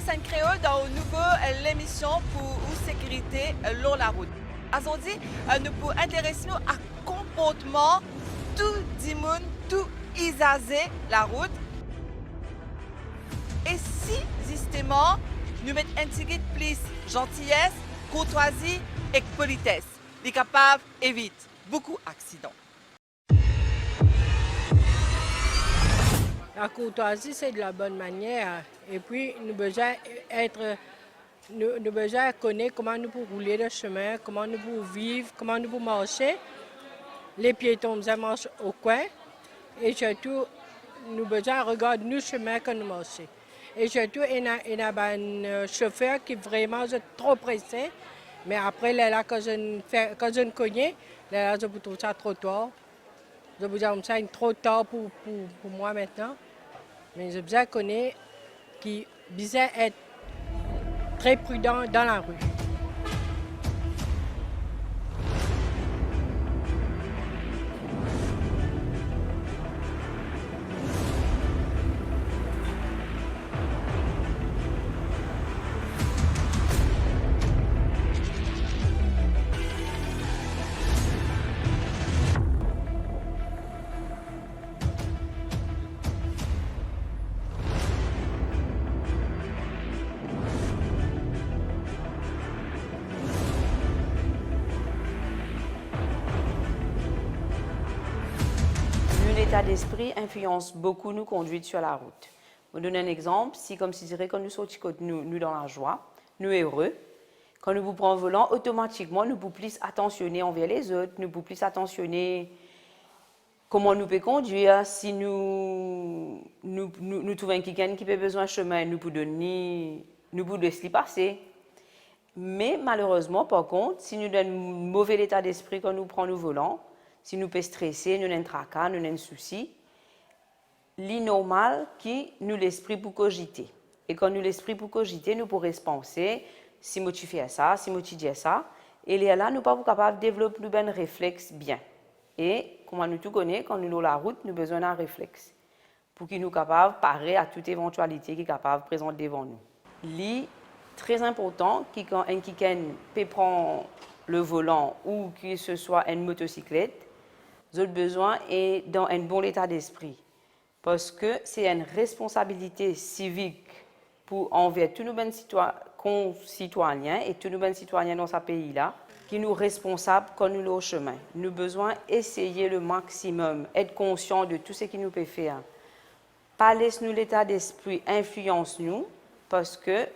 scène créole dans une nouvelle émission pour la sécurité sur la route. Aujourd'hui, nous pour intéresser nous à comportement tout le monde, tout usager la route. Et si justement nous mettons un petit plus gentillesse, courtoisie et politesse, les capables évite beaucoup d'accidents. La courtoisie, c'est de la bonne manière. Et puis, nous besoin connaître comment nous pouvons rouler le chemin, comment nous pouvons vivre, comment nous pouvons marcher. Les piétons besoin marcher au coin. Et surtout, nous besoin regarder le chemin que nous marchons. Et surtout, il y a un chauffeur qui vraiment est trop pressé. Mais après, là, quand je ne connais, là, je trouve ça trop tard. Je vous dis que c'est trop tard pour moi maintenant. Mais je besoin connaître qui besoin être très prudent dans la rue. L'état d'esprit influence beaucoup nos conduites sur la route. Je vous donne un exemple. Si, comme si dirais, quand nous sortons nous dans la joie, nous heureux, quand nous vous prenons le volant, automatiquement, nous pouvons plus attentionner envers les autres, nous pouvons plus attentionner comment nous pouvons conduire. Si nous trouvons quelqu'un qui a besoin de chemin, nous pouvons laisser passer. Mais malheureusement, par contre, si nous avons un mauvais état d'esprit quand nous prenons le volant, si nous sommes stressés, nous avons un tracas, nous avons un souci, l'inormal qui nous l'esprit pour cogiter. Et quand nous l'esprit pour cogiter, nous pourrons penser, si moi tu fais ça, si moi tu dis ça, et là, nous ne sommes pas capables de développer nos réflexes bien. Et, comme nous tout connaissons, quand nous sommes sur la route, nous avons besoin d'un réflexe pour qu'il nous capable de parer à toute éventualité qui est capable de présenter devant nous. C'est très important que quand quelqu'un peut prendre le volant ou que ce soit une motocyclette, notre besoin est dans un bon état d'esprit. Parce que c'est une responsabilité civique pour envers tous nos concitoyens et tous nos citoyens dans ce pays-là qui nous responsables quand nous sommes au chemin. Nous avons besoin d'essayer le maximum, être conscients de tout ce qui nous peut faire. Pas laisser nous l'état d'esprit influence nous, parce que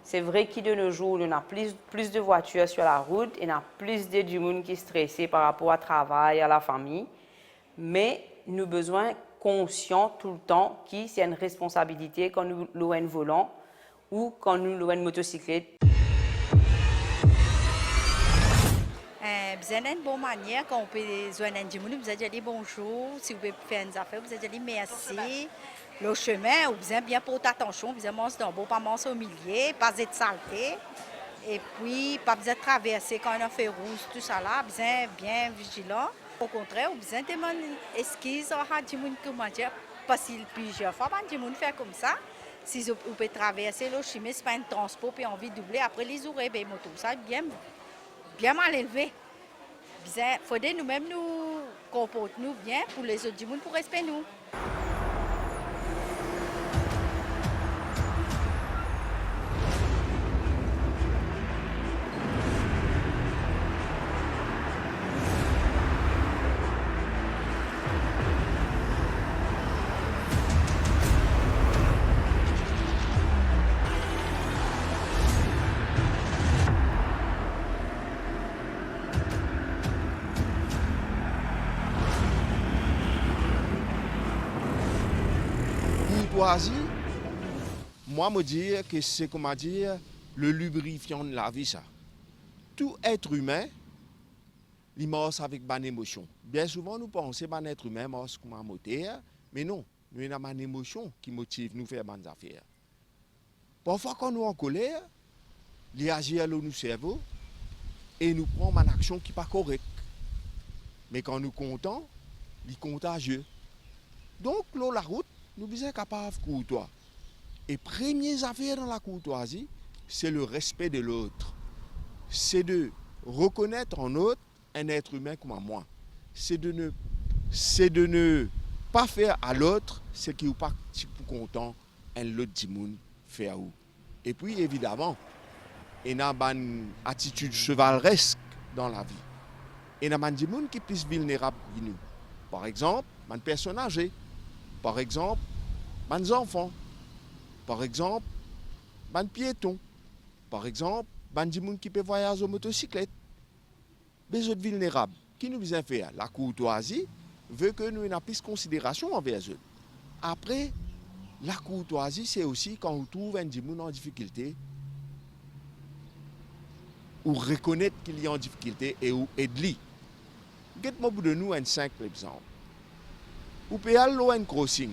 c'est vrai que de nos jours, on a plus de voitures sur la route et on a plus de monde qui est stressé par rapport au travail, à la famille. Mais nous avons besoin conscients tout le temps que c'est une responsabilité quand nous louons un volant ou quand nous louons une motocyclette. Vous avez une bonne manière quand on peut joindre un dimanche, vous allez dire bonjour, si vous pouvez faire une affaire, vous allez dire merci. Le chemin, vous avez bien porter attention, vous avez manger dans beau, pas manger au milieu, pas être saleté. Et puis, pas besoin de traverser quand on a fait rouge, tout ça là, vous êtes bien vigilant. Au contraire, vous avez demandé excuse à des gens comment dire, parce que plusieurs fois, des gens font comme ça. Si vous pouvez traverser le chemin, ce n'est pas un transport, puis envie de doubler, après les oreilles, ben, moto, ça bien mal élevé. Il faudrait nous-mêmes nous comporter nous bien pour les autres gens, pour respecter nous. Moi, me dire que c'est comment dire le lubrifiant de la vie, ça. Tout être humain, il marche avec une émotion. Bien souvent, nous pensons que l'être humain marche comme un moteur, mais non, nous avons une émotion qui motive nous à faire des affaires. Parfois, quand nous sommes en colère, il agit dans notre cerveau et nous prend une action qui n'est pas correcte. Mais quand nous sommes contents, il est contagieux. Donc, là, la route, nous sommes capables de courtois. Et première affaire dans la courtoisie, c'est le respect de l'autre. C'est de reconnaître en autre un être humain comme moi. C'est de ne pas faire à l'autre ce qui n'est pas content un l'autre dimoun fait à vous. Et puis évidemment, il y a une attitude chevaleresque dans la vie. Il y a des gens qui sont plus vulnérables que nous. Par exemple, des personnes âgées. Par exemple, des enfants. Par exemple, des piétons. Par exemple, des gens qui peuvent voyager en motocyclette. Les autres vulnérables, qui nous besoin faire la courtoisie, veut que nous ayons plus de considération envers eux. Après, la courtoisie, c'est aussi quand on trouve un gens en difficulté, ou reconnaître qu'il est en difficulté et ou aider-lui. Dites-moi de nous un simple exemple. Vous pouvez aller à un crossing.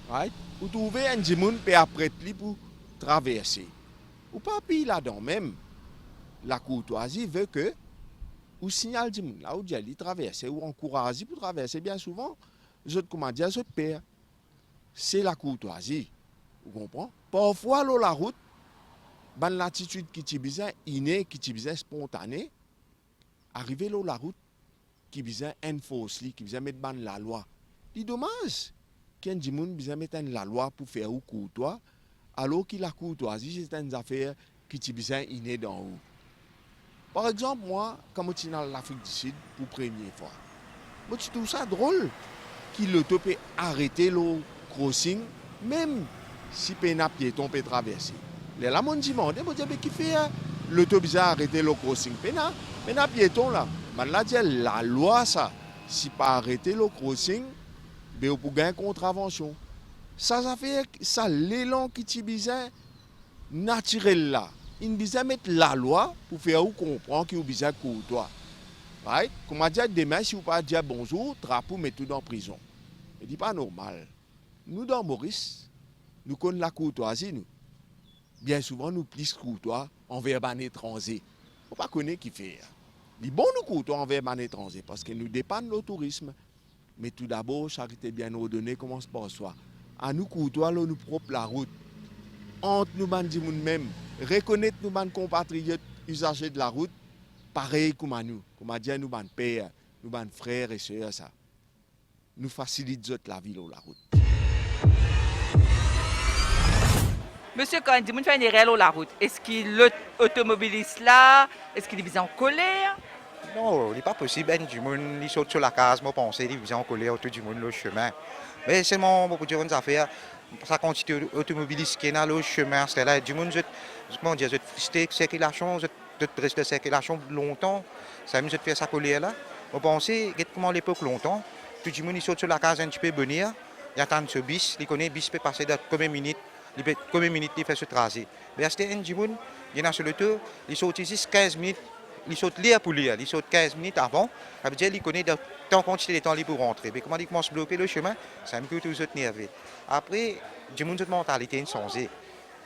Right? Vous trouvez un gens qui peut apprêter pour traverser. Ou pas puis là-dedans même. La courtoisie veut que vous signalez des gens là où vous allez traverser ou encouragez pour traverser. Bien souvent, je te commande à ce père. C'est la courtoisie. Vous comprenez? Parfois, la route, l'attitude qui est bizarre, innée, qui est bizarre, spontanée, arriver là la route, qui est bizarre, enforce, qui est bizarre, mettre la loi. C'est dommage qu'un gens bizarre mettre la loi pour faire ou courtois, alors que la courtoisie, c'est une affaire qui est bizarre, innée dans vous. Par exemple, moi, quand je suis dans l'Afrique du Sud pour la première fois, je trouve ça drôle qu'il peut arrêter le crossing, même si un piéton peut traverser. Là, mon demande, mais qui fait l'autobus a arrêté le crossing? Mais un piéton là, la loi ça, si pas arrêter le crossing, ben pour gagner contravention. Ça fait ça l'élan qui est bizarre naturel là. Il bizarre mettre la loi pour faire ou comprendre qu'il est bizarre courtois. Right? Comme on dit demain, si vous pas dire bonjour, drapeau met tout dans prison. Ce n'est pas normal. Nous, dans Maurice, nous connaissons la courtoisie, nous. Bien souvent, nous plus courtois envers un étranger. Il ne faut pas connaître qui fait. Il est bon nous courtois envers un étranger parce que nous dépendons du tourisme. Mais tout d'abord, charité bien ordonnée commence par soi. À nous courtois, nous propre la route. Entre nous, même, reconnaître nos compatriotes usagers de la route, pareil comme à nous. Comme à dire, nous, pères, nous, frères et sœurs, ça. Nous facilitons la vie sur la route. Monsieur, quand il fait une erreur sur la route, est-ce qu'il est automobiliste là? Est-ce qu'il est bien en colère? Non, il n'est pas possible. Il saute sur la case, moi penser, il vient en colère tout du monde le chemin. Mais seulement pour dire une affaire, ça quantité automobiliste qui est dans le chemin, c'est là, du monde, comment dire, je circulation, je reste de circulation longtemps, ça me fait sa colère là. On pensait, comment l'époque longtemps, tout le monde il saute sur la case un petit peu venir, il attend ce bis, il connaît bis peut passer de combien de minutes, il fait se tracer. Mais c'était un du monde, il y en a sur le tour, il saute ici 15 minutes. Il saute lire pour lire, il saute 15 minutes avant, ça veut dire qu'il connaît tant quantité de temps libre pour rentrer. Mais comment il commence à bloquer le chemin, ça me coûte tout nerveux. Après, du monde de mentalité changée.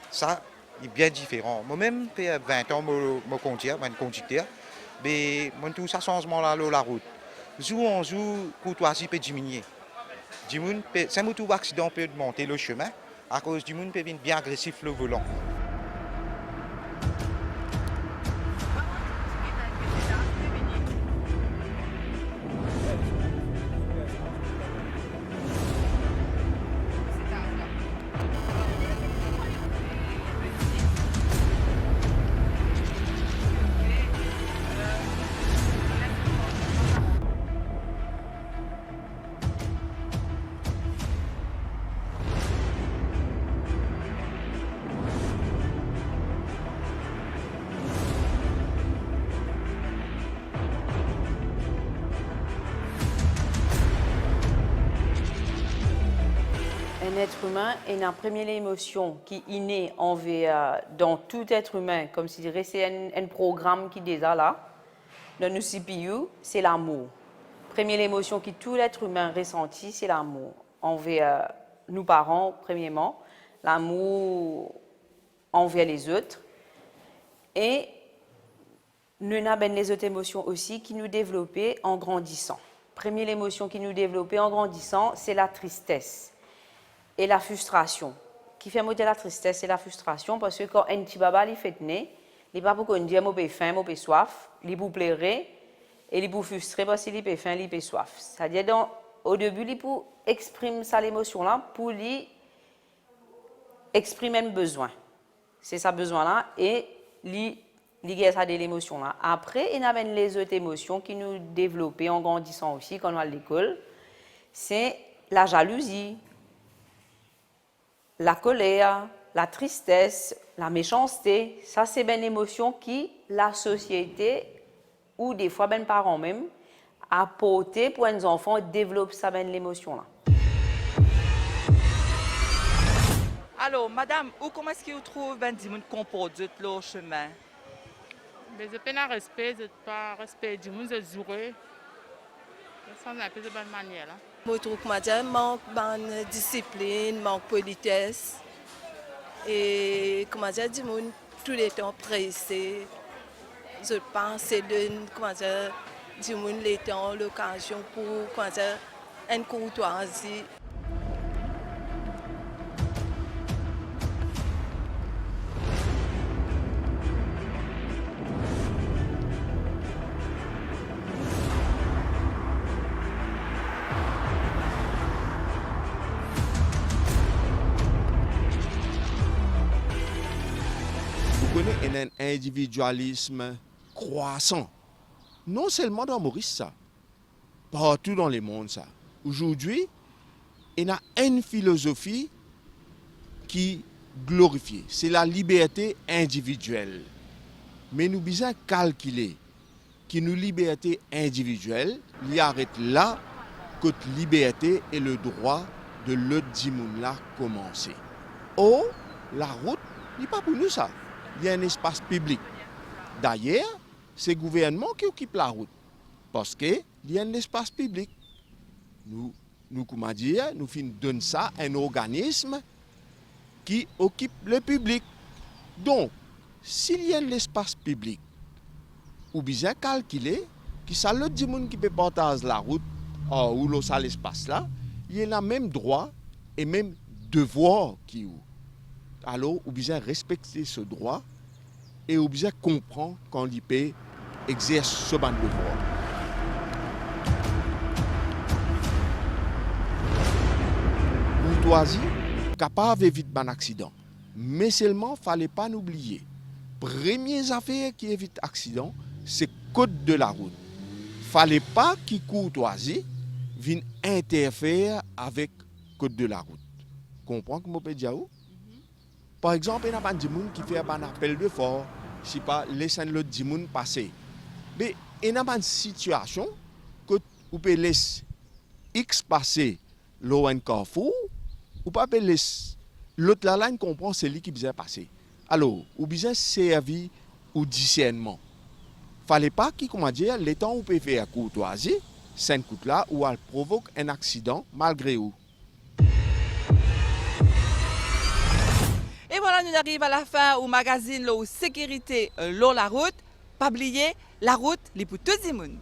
Ça est bien différent. Moi-même, j'ai 20 ans, je conducteur, mais tout ça changement là, la route. Jour en jour, courtoisie peut diminuer. Du monde, c'est un tout accident peut monter le chemin à cause du monde peut venir bien agressif le volant. Un être humain est la première émotion qui est innée dans tout être humain, comme si c'est un programme qui est déjà là. Dans nos CPU, c'est l'amour. Première émotion que tout être humain ressentit, c'est l'amour. Envers nos parents, premièrement, l'amour envers les autres. Et nous avons les autres émotions aussi qui nous développent en grandissant. Première émotion qui nous développe en grandissant, c'est la tristesse et la frustration. qui fait monter la tristesse et la frustration parce que quand un petit baba il fait né, il pas pour qu'on dise moi j'ai faim, moi j'ai soif, il peut pleurer et il peut frustrer parce qu'il a faim, il a soif. C'est-à-dire au début il peut exprimer ça l'émotion là pour lui exprimer un besoin. C'est ça besoin là et lui lié à l'émotion là. Après, il y a les autres émotions qui nous développent en grandissant aussi quand on est à l'école. C'est la jalousie, la colère, la tristesse, la méchanceté. Ça, c'est une émotion qui la société ou des fois les parents même apportent pour les enfants développent ça l'émotion là. Alors, madame, comment est-ce que vous trouvez ben du monde comporte le chemin? Mais je n'ai pas respect, je n'ai pas respect du monde, je joue. Ça n'a pas de bonne manière. Je trouve que manque de discipline, manque de politesse. Et comment dire, du monde tout le temps pressé. Je pense que du monde le temps, l'occasion pour une courtoisie. Vous connaissez un individualisme croissant. Non seulement dans Maurice, ça, partout dans le monde. Ça. Aujourd'hui, il y a une philosophie qui glorifie. C'est la liberté individuelle. Mais nous devons calculer que nos libertés individuelles, il arrête là que la liberté et le droit de l'autre dimoun là commencer. Oh, la route n'est pas pour nous ça. Il y a un espace public. D'ailleurs, c'est le gouvernement qui occupe la route. Parce qu'il y a un espace public. Nous comment dire, nous donnons ça à un organisme qui occupe le public. Donc, s'il y a un espace public, ou bien calculer que ça l'autre du monde qui peut partager la route ou l'espace là, il y a le même droit et même devoir qui ou. Alors, ou bien respecter ce droit et ou bien comprendre quand l'IP exerce ce ban devoir. Courtoisie, capable d'éviter un accident. Mais seulement, il ne fallait pas l'oublier. Première affaire qui évite l'accident, c'est le code de la route. Il ne fallait pas que courtoisie vienne interférer avec le code de la route. Comprends que je peux dire? Par exemple, il y a des gens qui font un appel de fort, si pas laisser l'autre gens passer. Mais il y a une situation que vous pouvez laisser X passer l'eau carrefour, ou pas laisser l'autre la ligne comprend c'est lui qui vient passer. Alors, ou bien servir au discernement. Fallait pas qu'il comment dire les temps où peut faire courtoisie, 5 coups là où elle provoque un accident malgré où. Et voilà, nous arrivons à la fin au magazine la sécurité la route. Pas oublier, la route, les pour tous les monde.